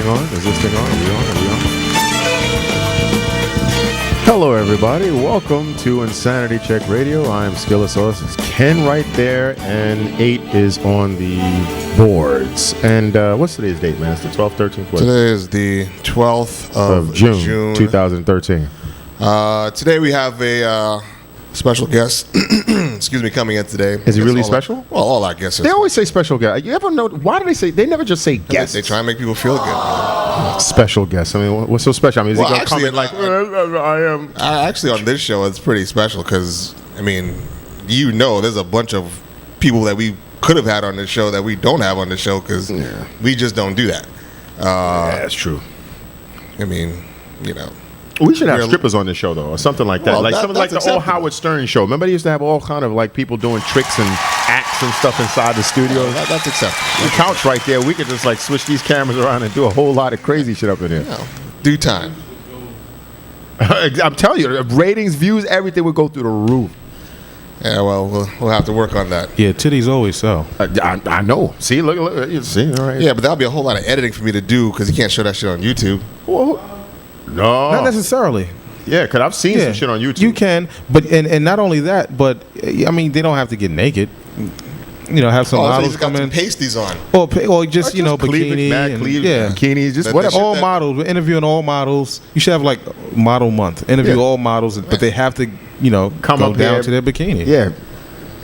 thing on? Is this thing on? Are we on? Are we on? Hello, everybody. Welcome to Insanity Check Radio. I am Skillosaurus. It's Ken right there, and 8 is on the boards. And what's today's date, man? It's the 12th, 13th? What? Today is the 12th of June 2013. Today we have a special guest, excuse me, coming in today. Is he really special? All our guests are They always say special guest. You ever know, why do they say, they never just say guest? They try and make people feel good. Special guest. I mean, what's so special? I mean, is he going to come in like, I am? Actually, on this show, it's pretty special because, I mean, there's a bunch of people that we could have had on this show that we don't have on the show because we just don't do that. Yeah, that's true. I mean, you know. We should have strippers on this show, though, or something like that. Well, like something like the old Howard Stern show. Remember, they used to have all kind of like people doing tricks and acts and stuff inside the studio. That's acceptable. The couch right there, we could just like switch these cameras around and do a whole lot of crazy shit up in here. Yeah, due time. I'm telling you, ratings, views, everything would go through the roof. Yeah, well, we'll have to work on that. Yeah, titties always sell. I know. See, look, you see, all right. Yeah, but that'll be a whole lot of editing for me to do because you can't show that shit on YouTube. Well, no, not necessarily. Yeah, because I've seen some shit on YouTube. You can, but and not only that, but I mean, they don't have to get naked. You know, have some models so got come in, pasties on, or just you know, cleavage, bikini, bikinis, just whatever. All models. We're interviewing all models. You should have like model month. Interview all models, but they have to, you know, come go up down there to their bikini. Yeah,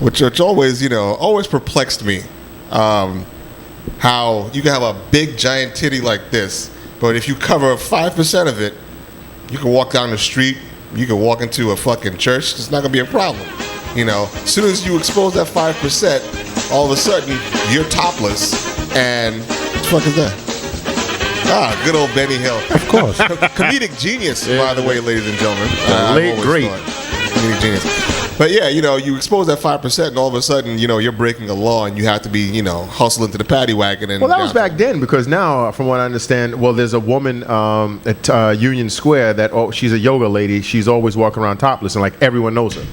which always perplexed me. How you can have a big giant titty like this, but if you cover 5% of it, you can walk down the street, you can walk into a fucking church, it's not gonna be a problem. You know, as soon as you expose that 5%, all of a sudden you're topless, and what the fuck is that? Good old Benny Hill. Of course. Comedic genius, by the way, ladies and gentlemen. Late great. Comedic genius. But yeah, you know, you expose that 5%, and all of a sudden, you know, you're breaking a law, and you have to be, you know, hustled into the paddy wagon. And well, that was back then, because now, from what I understand, well, there's a woman at Union Square that she's a yoga lady. She's always walking around topless, and like everyone knows her.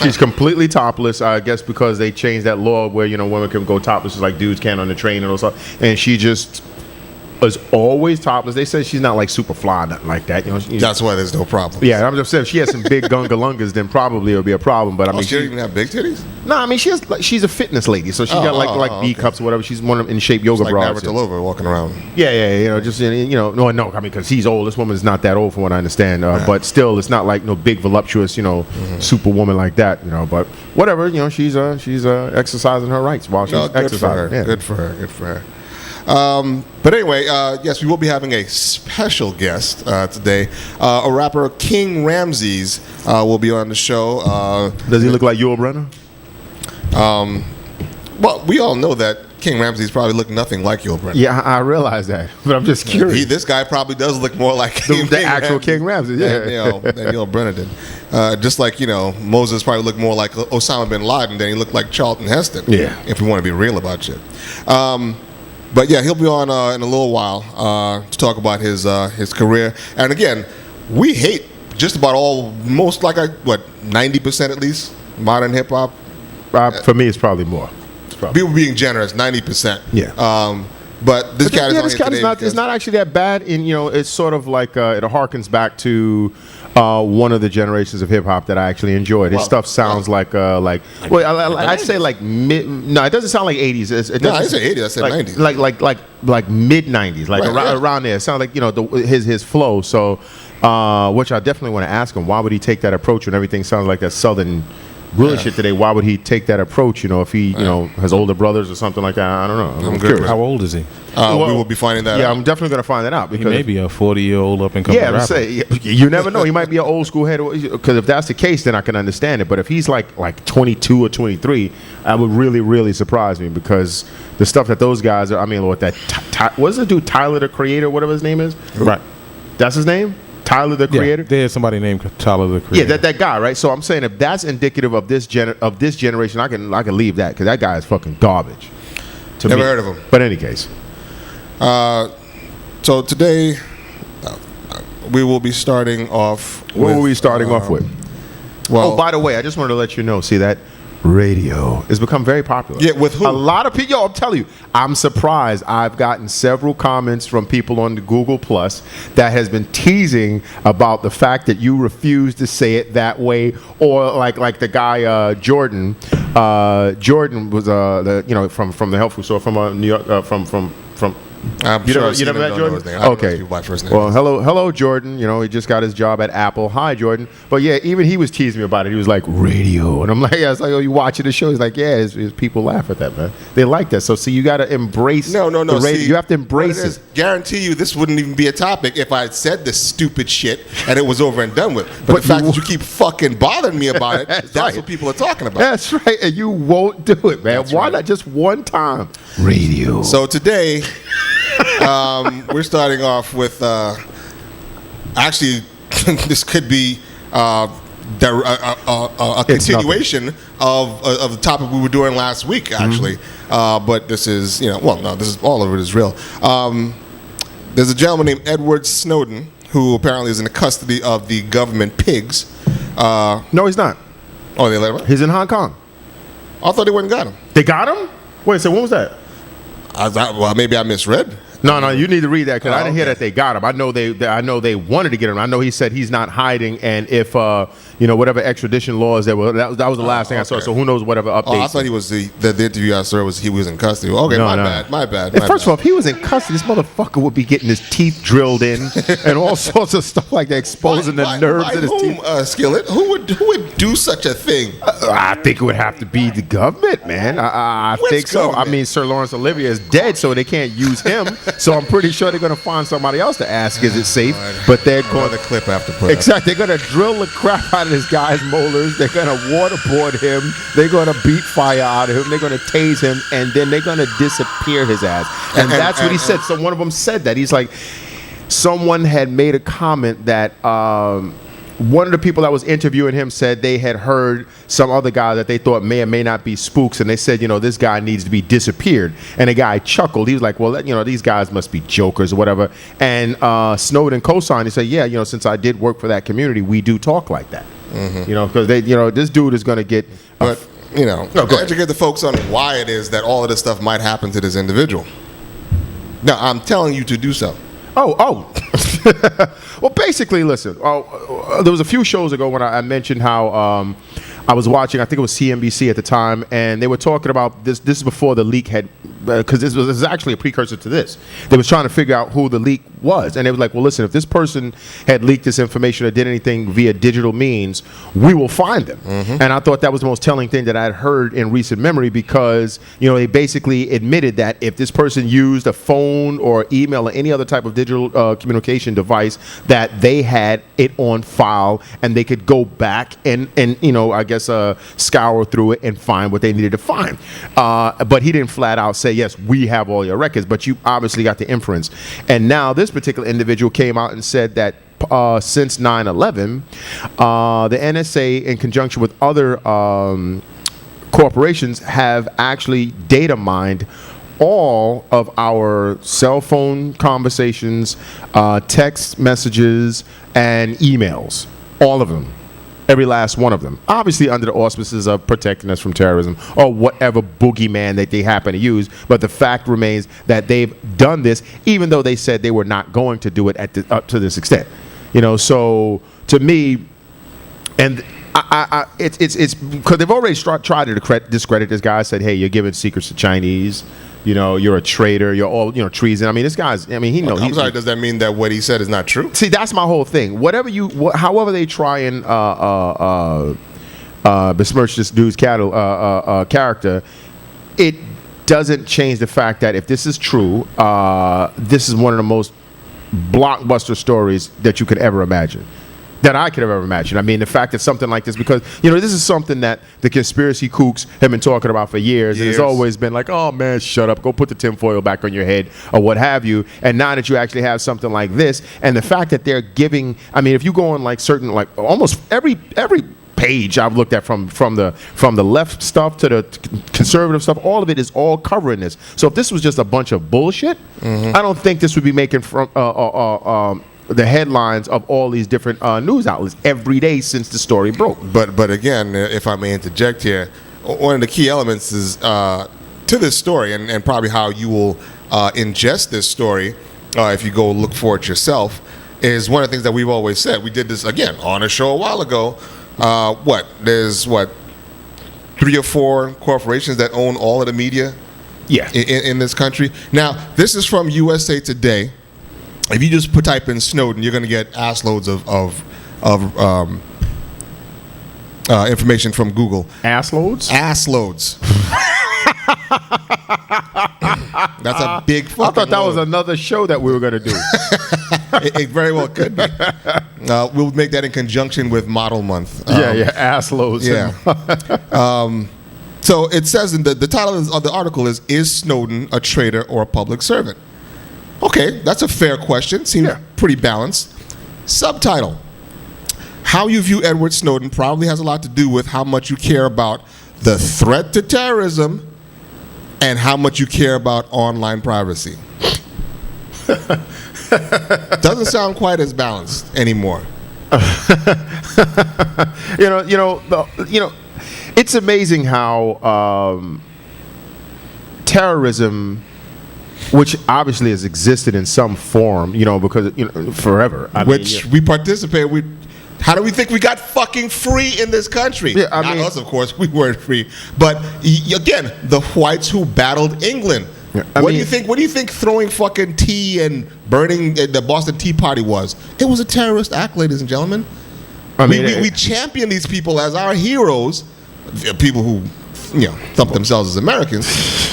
She's completely topless, I guess, because they changed that law where, you know, women can go topless, just like dudes can on the train and all stuff. And she just is always topless. They said she's not like super fly, nothing like that. You know, that's why there's no problem. Yeah, I'm just saying if she has some big gungalungas, then probably it would be a problem. But I mean, she doesn't even have big titties. No, I mean she's a fitness lady, so she's got like B cups or whatever. She's one of in shape yoga like bras. Navratilova walking around. Yeah, you know, just you know, no. I mean, because he's old. This woman's not that old, from what I understand. But still, it's not like no big voluptuous, you know, superwoman like that. You know, but whatever. You know, she's exercising her rights while she's exercising. Good for her. But anyway, yes, we will be having a special guest today. A rapper, King Ramses, will be on the show. Does he look like Yul Brynner? Well, we all know that King Ramses probably looked nothing like Yul Brynner. Yeah, I realize that, but I'm just curious. This guy probably does look more like the actual King Ramses, than Yul Brynner did. Just like, you know, Moses probably looked more like Osama bin Laden than he looked like Charlton Heston. Yeah, if we want to be real about shit. But yeah, he'll be on in a little while to talk about his career. And again, we hate just about 90% at least modern hip hop. For me, it's probably more. People being generous, 90%. Yeah. But this cat is not actually that bad. And you know, it's sort of like it harkens back to one of the generations of hip hop that I actually enjoyed. His stuff sounds I'd say like mid. No, it doesn't sound like 80s. I didn't say 80s. I said 90s. Like mid 90s, like around there. It sounds like, you know, his flow. So, which I definitely want to ask him. Why would he take that approach when everything sounds like that Southern shit today? Why would he take that approach? You know, if he has older brothers or something like that. I don't know. I'm curious. How old is he? We will be finding that out. Yeah, I'm definitely going to find that out. Because he may be a 40-year-old up and coming rapper. You never know. He might be an old school head. Because if that's the case, then I can understand it. But if he's like 22 or 23, that would really, really surprise me. Because the stuff that those guys are, I mean, what does the dude, Tyler the Creator, whatever his name is? Right. That's his name? Tyler the Creator? Yeah, there's somebody named Tyler the Creator. Yeah, that guy, right? So I'm saying if that's indicative of this generation, I can leave that, because that guy is fucking garbage. Never heard of him. But in any case. So today, we will be starting off What were we starting off with? Well, by the way, I just wanted to let you know, see that Radio. It's become very popular. Yeah, with who? A lot of people. Yo, I'm telling you, I'm surprised. I've gotten several comments from people on the Google Plus that has been teasing about the fact that you refuse to say it that way, or like the guy Jordan. Jordan was from the health food store from New York from. I'm You sure never, I've you seen never him, met don't know Jordan? his name. I don't know Okay. his people by first name. Well, hello, Jordan. You know, he just got his job at Apple. Hi, Jordan. But yeah, even he was teasing me about it. He was like, radio. And I'm like, yeah, it's like, oh, you watching the show? He's like, yeah, his people laugh at that, man. They like that. So, see, you got to embrace No. the radio. See, You have to what embrace it. it. Is, guarantee you this wouldn't even be a topic if I had said this stupid shit and it was over and done with. But the fact that you keep fucking bothering me about it, that's right. what people are talking about. That's right. And you won't do it, man. That's Why right. not just one time? Radio. So today, we're starting off with actually this could be a continuation of the topic we were doing last week, actually. But this is, this is all of it is real. There's a gentleman named Edward Snowden who apparently is in the custody of the government pigs. No, he's not. Oh, they let him out? He's in Hong Kong. I thought they wouldn't got him. They got him? Wait, so when was that? Well, maybe I misread. No, you need to read that because I didn't hear okay. that they got him. I know they wanted to get him. I know he said he's not hiding, and if whatever extradition laws that was the last thing I saw. okay. So who knows whatever updates. Oh, I thought he was the interview I saw was he was in custody. Okay, No, my no. bad. And first of all, if he was in custody, this motherfucker would be getting his teeth drilled in and all sorts of stuff like that, exposing the nerves in his teeth. Skillet, who would do such a thing? I think it would have to be the government, man. I Which think so. government? I mean, Sir Lawrence Olivier is dead, so they can't use him. So I'm pretty sure they're going to find somebody else to ask, is it safe? But they're going Another clip I have to put up. Exactly. They're going to drill the crap out of this guy's molars. They're going to waterboard him. They're going to beat fire out of him. They're going to tase him. And then they're going to disappear his ass. And that's what he said. So one of them said that. He's like, someone had made a comment that one of the people that was interviewing him said they had heard some other guy that they thought may or may not be spooks, and they said, this guy needs to be disappeared. And the guy chuckled. He was like, well, these guys must be jokers or whatever. And Snowden co-signed. He said, yeah, since I did work for that community, we do talk like that. Because they, this dude is going to get. But educate the folks on why it is that all of this stuff might happen to this individual. Now, I'm telling you to do so. Oh. Well, basically, listen. There was a few shows ago when I mentioned how I was watching, I think it was CNBC at the time, and they were talking about this. This is before the leak had, because this was actually a precursor to this. They was trying to figure out who the leak was, and they was like, well, listen, if this person had leaked this information or did anything via digital means, we will find them. And I thought that was the most telling thing that I had heard in recent memory, because they basically admitted that if this person used a phone or email or any other type of digital communication device, that they had it on file and they could go back and I guess scour through it and find what they needed to find. But he didn't flat out say, yes, we have all your records, but you obviously got the inference. And now this particular individual came out and said that since 9/11, the NSA, in conjunction with other corporations, have actually data mined all of our cell phone conversations, text messages, and emails. All of them. Every last one of them. Obviously under the auspices of protecting us from terrorism or whatever boogeyman that they happen to use. But the fact remains that they've done this, even though they said they were not going to do it up to this extent. So to me, and it's because they've already tried to discredit this guy. Said, hey, you're giving secrets to Chinese. You're a traitor. You're all, treason. I mean, this guy's. I mean, he knows. I'm sorry. Does that mean that what he said is not true? See, that's my whole thing. However they try and besmirch this dude's character, it doesn't change the fact that if this is true, this is one of the most blockbuster stories that you could ever imagine. That I could have ever imagined. I mean, the fact that something like this, because, this is something that the conspiracy kooks have been talking about for years. And it's always been like, oh, man, shut up. Go put the tinfoil back on your head or what have you. And now that you actually have something like this, and the fact that they're giving, I mean, if you go on almost every page I've looked at from the left stuff to the conservative stuff, all of it is all covering this. So if this was just a bunch of bullshit, I don't think this would be making the headlines of all these different news outlets every day since the story broke. But again, if I may interject here, one of the key elements is to this story, and probably how you will ingest this story if you go look for it yourself, is one of the things that we've always said. We did this, again, on a show a while ago. There's 3 or 4 corporations that own all of the media in this country. Now, this is from USA Today. If you just type in Snowden, you're going to get ass loads of information from Google. Ass loads? Ass loads. That's a big fucking I thought that was load. another show that we were going to do. It very well could be. We'll make that in conjunction with Model Month. Ass loads. Yeah. So it says in the title of the article is Snowden a traitor or a public servant? Okay, that's a fair question. Seems pretty balanced. Subtitle: How you view Edward Snowden probably has a lot to do with how much you care about the threat to terrorism and how much you care about online privacy. Doesn't sound quite as balanced anymore. It's amazing how terrorism, which obviously has existed in some form, because forever. We participate. How do we think we got fucking free in this country? Yeah, Not us, of course. We weren't free. But again, the whites who battled England. Yeah, What do you think throwing fucking tea and burning the Boston Tea Party was? It was a terrorist act, ladies and gentlemen. We champion these people as our heroes, people who thump themselves as Americans.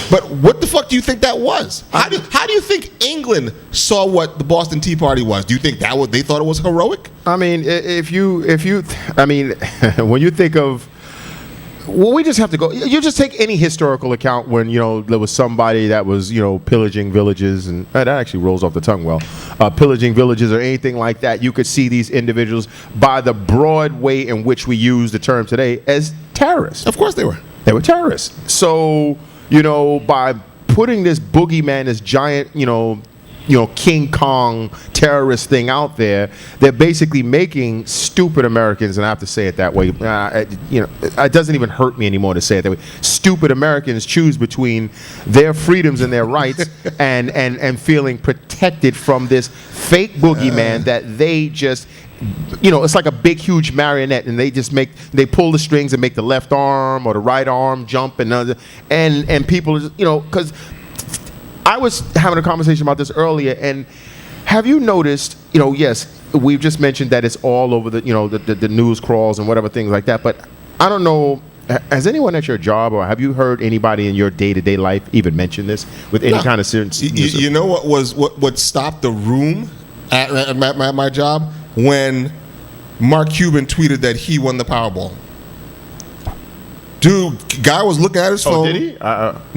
But what the fuck do you think that was? How do you think England saw what the Boston Tea Party was? Do you think they thought it was heroic? I mean, when you think of, well, we just have to go. You just take any historical account when there was somebody that was pillaging villages, and that actually rolls off the tongue well. Pillaging villages or anything like that, you could see these individuals by the broad way in which we use the term today as terrorists. Of course they were. They were terrorists. So by putting this boogeyman, this giant King Kong terrorist thing out there, they're basically making stupid Americans, and I have to say it that way. It doesn't even hurt me anymore to say it that way. Stupid Americans choose between their freedoms and their rights and feeling protected from this fake boogeyman that they just. It's like a big, huge marionette, and they pull the strings and make the left arm or the right arm jump, and people, because I was having a conversation about this earlier, and have you noticed, yes, we've just mentioned that it's all over the news crawls and whatever things like that, but I don't know, has anyone at your job, or have you heard anybody in your day-to-day life even mention this with any kind of serious? You know what stopped the room at my job? When Mark Cuban tweeted that he won the Powerball. Dude, guy was looking at his phone. Oh, did he?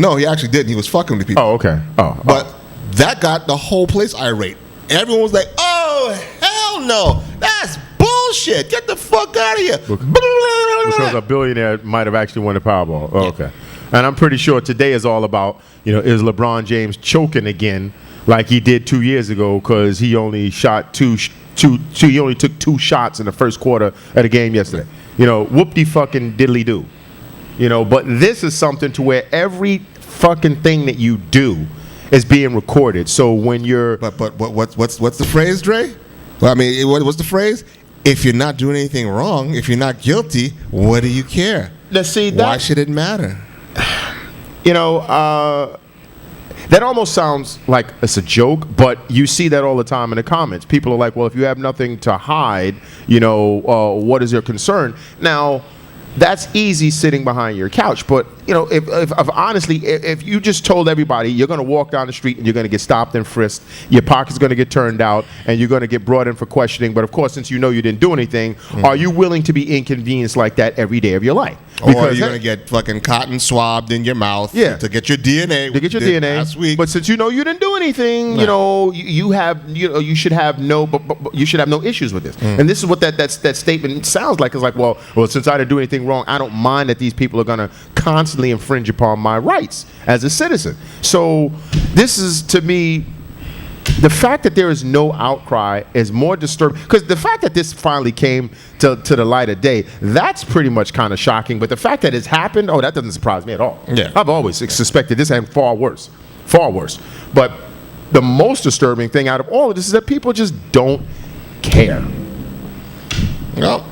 No, he actually didn't. He was fucking with people. Oh, okay. But that got the whole place irate. Everyone was like, oh, hell no. That's bullshit. Get the fuck out of here. Because a billionaire might have actually won the Powerball. Oh, okay. And I'm pretty sure today is all about, is LeBron James choking again like he did 2 years ago because he only shot he only took 2 shots in the first quarter of the game yesterday. Whoop-de fucking diddly do. But this is something to where every fucking thing that you do is being recorded. So when you're But what's the phrase, Dre? Well, I mean, what's the phrase? If you're not doing anything wrong, if you're not guilty, what do you care? Why should it matter? That almost sounds like it's a joke, but you see that all the time in the comments. People are like, well, if you have nothing to hide, what is your concern? Now, that's easy sitting behind your couch. But, if honestly, if you just told everybody you're going to walk down the street and you're going to get stopped and frisked, your pocket's going to get turned out, and you're going to get brought in for questioning. But, of course, since you didn't do anything, are you willing to be inconvenienced like that every day of your life? Or you're going to get fucking cotton swabbed in your mouth to get your DNA. Last week. But since you didn't do anything, you should have no issues with this. And this is what that statement sounds like. It's like, well, since I didn't do anything wrong, I don't mind that these people are going to constantly infringe upon my rights as a citizen. So this is, to me, the fact that there is no outcry is more disturbing, because the fact that this finally came to the light of day, that's pretty much kind of shocking. But the fact that it's happened, that doesn't surprise me at all. Yeah. I've always suspected this, and far worse. But the most disturbing thing out of all of this is that people just don't care. Well,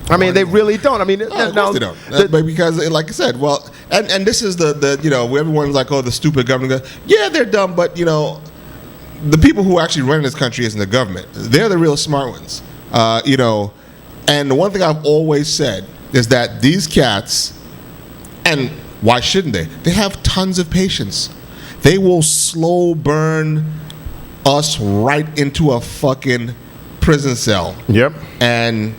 I mean, they really don't. I mean, of course they don't. But because, like I said, well, and this is the where everyone's like, oh, the stupid government. Yeah, they're dumb, but the people who actually run this country isn't the government. They're the real smart ones. And the one thing I've always said is that these cats, and why shouldn't they? They have tons of patience. They will slow burn us right into a fucking prison cell. Yep. And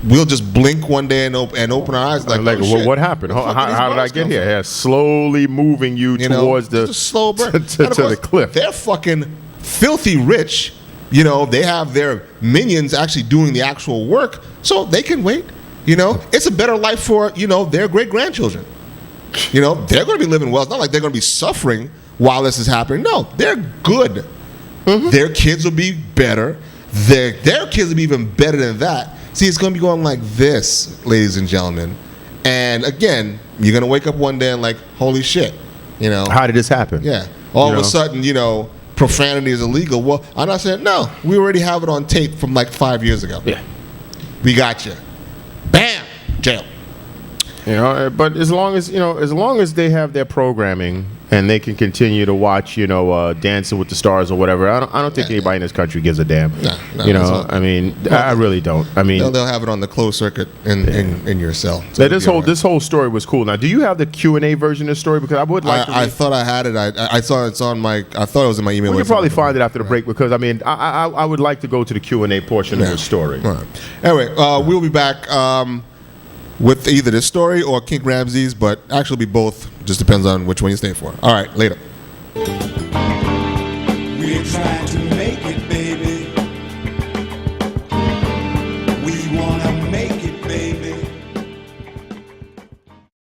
we'll just blink one day and open our eyes like, oh, shit. What happened? How did I get here? Yeah, slowly moving you towards the slow burn to the cliff. They're fucking filthy rich. They have their minions actually doing the actual work, so they can wait. It's a better life for their great grandchildren. They're going to be living well. It's not like they're going to be suffering while this is happening. No, they're good. Mm-hmm. Their kids will be better. Their kids will be even better than that. See, it's going to be going like this, ladies and gentlemen. And again, you're going to wake up one day and like, holy shit, How did this happen? Yeah. All of a sudden, profanity is illegal. Well, I'm not saying, no, we already have it on tape from like 5 years ago. Yeah. We got you. Bam! Jail. But as long as they have their programming and they can continue to watch, Dancing with the Stars or whatever, I don't think anybody in this country gives a damn. No, I mean, I really don't. I mean, they'll have it on the closed circuit in your cell. So this whole story was cool. Now, do you have the Q&A version of the story? Because I would like. I thought I had it. I saw it's on my. I thought it was in my email. We can probably find it after the break, because I mean, I would like to go to the Q&A portion of the story. All right. Anyway, we'll be back. With either this story or King Ramses, but actually be both. Just depends on which one you stay for. All right, later. We're trying to